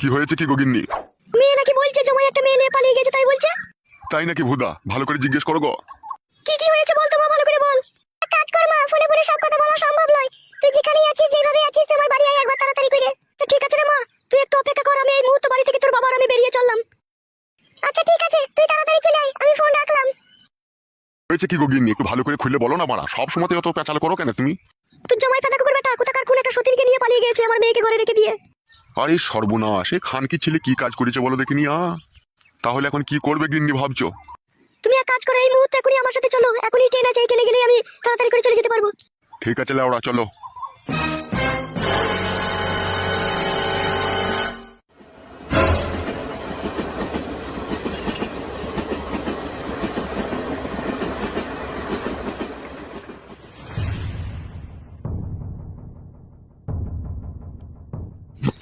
কি হয়েছে কি গগিন্নি? মেয়ে নাকি বলছে জমাই একটা মেয়ে নিয়ে পালিয়ে গেছে, তাই বলছে। তাই নাকি ভুদা? ভালো করে জিজ্ঞেস করো গো। কি হয়েছে বল তো মা, ভালো করে বল। কাজ কর মা, ফোনে ফোনে সব কথা বলা সম্ভব নয়। তুই যেখানেই আছিস, যেভাবে আছিস, আমার বাড়ি আয় একবার তাড়াতাড়ি করে। ঠিক আছে রে মা, তুই একটু অপেক্ষা কর, আমি এই মুহূর্তে বাড়ি থেকে তোর বাবা আর আমি বেরিয়ে চললাম। আচ্ছা ঠিক আছে, তুই তাড়াতাড়ি চলে আয়, আমি ফোন রাখলাম। হয়েছে কি গগিন্নি? একটু ভালো করে খুলে বলো না মারা, সব সময় অত পেঁচাল করো কেন তুমি? তুই জমাই পেদা কুকুর বেটা, কোথাকার কোন একটা সতীনকে নিয়ে পালিয়ে গেছে, আমার মেয়েকে ঘরে রেখে দিয়ে। আরে সর্বনাশ, এ খান কি ছেলে কি কাজ করেছে বলো দেখিনি। তাহলে এখন কি করবে গিন্নি ভাবছো? তুমি এক কাজ করো, এই মুহূর্তে এখনই আমার সাথে চলো, এখনই ট্রেন আছে, এই ট্রেনে গেলেই আমি তাড়াতাড়ি করে চলে যেতে পারবো। ঠিক আছে লাউড়া, চলো।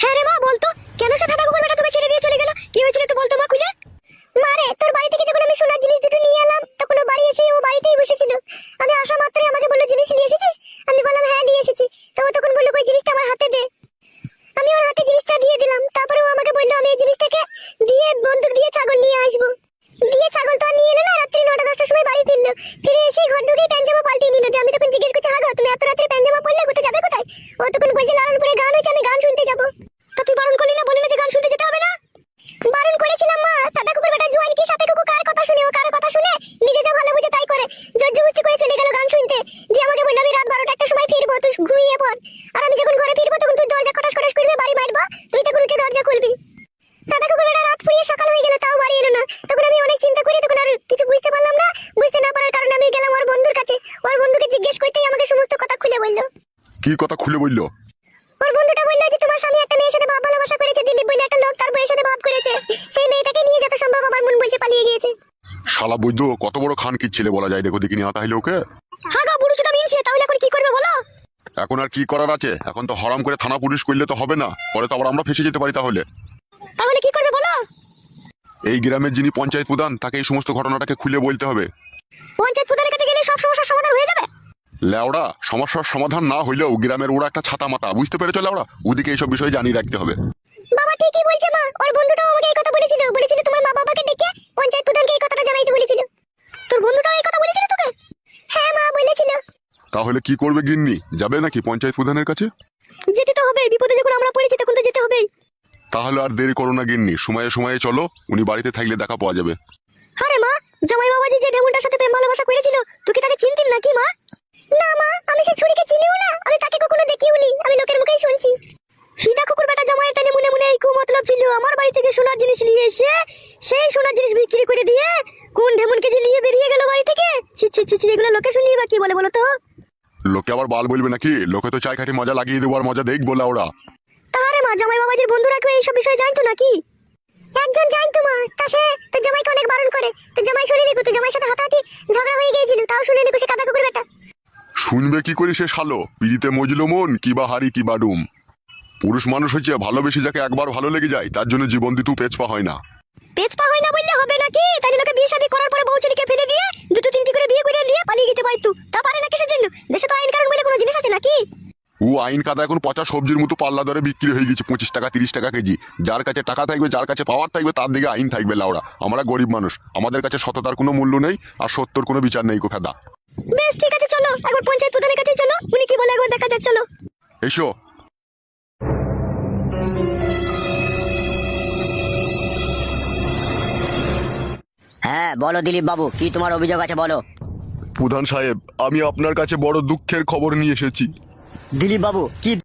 হ্যাঁ রে মা, বলতো কেন সে ফেদা কুকুর বেটা তোকে ছেড়ে দিয়ে চলে গেল? কি হয়েছিল একটু বলতো মা খুলে। মারে, তোর বাড়ি থেকে যখন আমি সোনার জিনিস দুটো নিয়ে এলাম, তখন ও বাড়ি এসে ও বাড়িতেই বসেছিল। আমি আসা মাত্রই আমাকে বললো, জিনিস নিয়ে এসেছিস? আমি বললাম হ্যাঁ নিয়ে এসেছি। তো ও তখন বললো, ওই জিনিসটা আমার হাতে দে। আমি ওর হাতে জিনিসটা দিয়ে দিলাম। তারপরে ও আমাকে বললো, আমি এই জিনিসটাকে দিয়ে বন্দুক দিয়ে ছাগল নিয়ে আসবো। দিয়ে ছাগল তো আর নিয়ে এলো না, রাত্রি 9টা-10টার সময় বাড়ি ফিরলো। ফিরে এসে ঘর ঢুকেই প্যান্ট-জামা পাল্টিয়ে নিল। আমি তখন জিজ্ঞেস করছি, হাগো তুমি এত রাত্রে প্যান্ট-জামা পরলে, কোথায় যাবে কোথায়? ও তখন বলছে, লালনপুরে গান হচ্ছে, আমি গান শুনতে যাবো। তা তুই বারণ করলি না, বলি না যে গান শুনতে যেতে হবে না? বারণ করেছিলাম মা, দাদা কুকুর বেটা জোয়ান কি সাপে কুকুর কার কথা শুনে, ও কার কথা শুনে নিজে যা ভালো বুঝে তাই করে। জোরজবরদস্তি করে চলে গেল গান শুনতে। দিয়ে আমাকে বলল, আমি রাত 12টা-1টার সময় ফিরবো, তুই ঘুমিয়ে পড়। আর আমি যখন ঘরে ফিরবো তখন তুই দরজা খটাস খটাস করবে, বাড়ি মারবো, তুই তখন উঠে দরজা খুলবি। দাদা কুকুর বেটা রাত ফুরিয়ে সকাল হয়ে গেল, তাও বাড়ি এলো না। তখন আমি অনেক চিন্তা করি, তখন আর কিছু বুঝতে পারলাম না। বুঝতে না পারার কারণে আমি গেলাম ওর বন্ধুর কাছে। ওর বন্ধুকে জিজ্ঞেস করতেই আমাকে সমস্ত কথা খুলে বললো। কি কথা খুলে বললো? ওর বন্ধুটা বললো যে তোমার স্বামী একটা মেয়ের সাথে ভাব ভালোবাসা করেছে, দিলীপ বলে একটা লোক, তার বউয়ের সাথে ভাব করেছে। সেই মেয়েটাকে নিয়ে যত সম্ভব আমার মন বলছে পালিয়ে গিয়েছে। শালা বৈদ্য কত বড় খান কি ছেলে বলা যায়, দেখো দেখিনি। তাহলে ওকে হ্যাঁ গো, বুড়ো চোদা মিনছে, তাহলে এখন কি করবে বলো? এখন আর কি করার আছে? এখন তো হরাম করে থানা পুলিশ করলে তো হবে না, পরে তো আবার আমরা ফেসে যেতে পারি। তাহলে কি করবে বলো? এই গ্রামের যিনি পঞ্চায়েত প্রধান, তাকে এই সমস্ত ঘটনাটাকে খুলে বলতে হবে। পঞ্চায়েত প্রধানের কাছে গেলে সব সমস্যার সমাধান হয়ে যাবে? লেওড়া, সমস্যার সমাধান না হইলেও গ্রামের ওরা একটা ছাতা মাতা, বুঝতে পেরেছো লেওড়া? ওদিকে এইসব বিষয়ে জানিয়ে রাখতে হবে। বাবা ঠিকই বলছে মা, ওর বন্ধুটাও আমাকে এই কথা বলেছিল। তোমার মা বাবাকে ডেকে পঞ্চায়েত প্রধানকে এই কথাটা জানাইতে বলেছিল। তোর বন্ধুটাও এই কথা বলেছিল তোকে? হ্যাঁ মা বলেছিল। তাহলে কি করবে গিন্নি, যাবে নাকি পঞ্চায়েত প্রধানের কাছে? যেতে তো হবে, বিপদে যখন আমরা পড়েছি তখন তো যেতে হবেই। তাহলে আর দেরি করো না গিন্নি, সময়ে সময়ে চলো, উনি বাড়িতে থাকলে দেখা পাওয়া যাবে। আরে মা, জামাই বাবাজি যে ঢেমুনটার সাথে প্রেম ভালোবাসা করেছিল, তুই কি তাকে চিনতিস নাকি মা? না মা, আমি সেই ছুরিকে চিনিও না, আমি তাকে কখনো দেখিওনি, আমি লোকের মুখেই শুনছি। ফিদা কুকুর বেটা জামাইয়ের তালে মনে মনে এই কুমতলব ছিল, আমার বাড়ি থেকে সোনার জিনিস নিয়ে এসে সেই সোনার জিনিস বিক্রি করে দিয়ে কোন ঢেমুনকে যে নিয়ে বেরিয়ে গেল বাড়ি থেকে। ছি ছি ছি ছি, এগুলো লোকে শুনলি বা কি বলে বলো তো? লোকে আবার বাল বলবে নাকি? লোকে তো চাই খাটি মজা লাগিয়ে দেবো, আর মজা দেখবো ওরা। তাহারে মা, জামাই বাবাজির বন্ধুরা কেউ এইসব বিষয়ে জানতো নাকি? একজন জানতো মা, তা সে তো জামাইকে অনেক বারণ করে। তো জামাই শুনে দেখো, তো জামাইয়ের সাথে হাতাহাতি ঝগড়া হয়ে গিয়েছিল, তাও শুনে দেখো সে কাদা কুকুর বেটা। শুনবে কি করে সে শালো? পিড়িতে মজলো মন, কিবা হারি কিবা ডুম। পুরুষ মানুষ হচ্ছে ভালোবেসে যাকে একবার ভালো লেগে যায়, তার জন্য জীবন দিতেও পেছপা হয় না। পেছপা হয় না বললে হবে নাকি? তাহলে লোকে বিয়ে শাদী করার পরে বউ ছেলেকে ফেলে দিয়ে দুটো তিনটি করে বিয়ে করে নিয়ে পালিয়ে যেতে পারতো। তা পারে না কিসের জন্য? দেশে তো আইন কানুন বলে কোনো জিনিস আছে নাকি? ও আইন কাদা এখন পচা সবজির মতো পাল্লা দরে বিক্রি হয়ে গেছে, 25 টাকা 30 টাকা কেজি। যার কাছে টাকা থাকবে, যার কাছে পাওয়ার থাকবে, তার দিকে আইন থাকবে লাউড়া। আমরা গরিব মানুষ, আমাদের কাছে সততার কোনো মূল্য নেই, আর সত্যর কোনো বিচার নেই। কোফেদা বেশ ঠিক আছে, চলো একবার পঞ্চায়েত প্রধানের কাছে চলো, উনি কি বলে একবার দেখা যাক, চলো। এসো। হ্যাঁ বলো দিলীপ বাবু, কি তোমার অভিযোগ আছে বলো। প্রধান সাহেব, আমি আপনার কাছে বড় দুঃখের খবর নিয়ে এসেছি। দিলীপ বাবু কি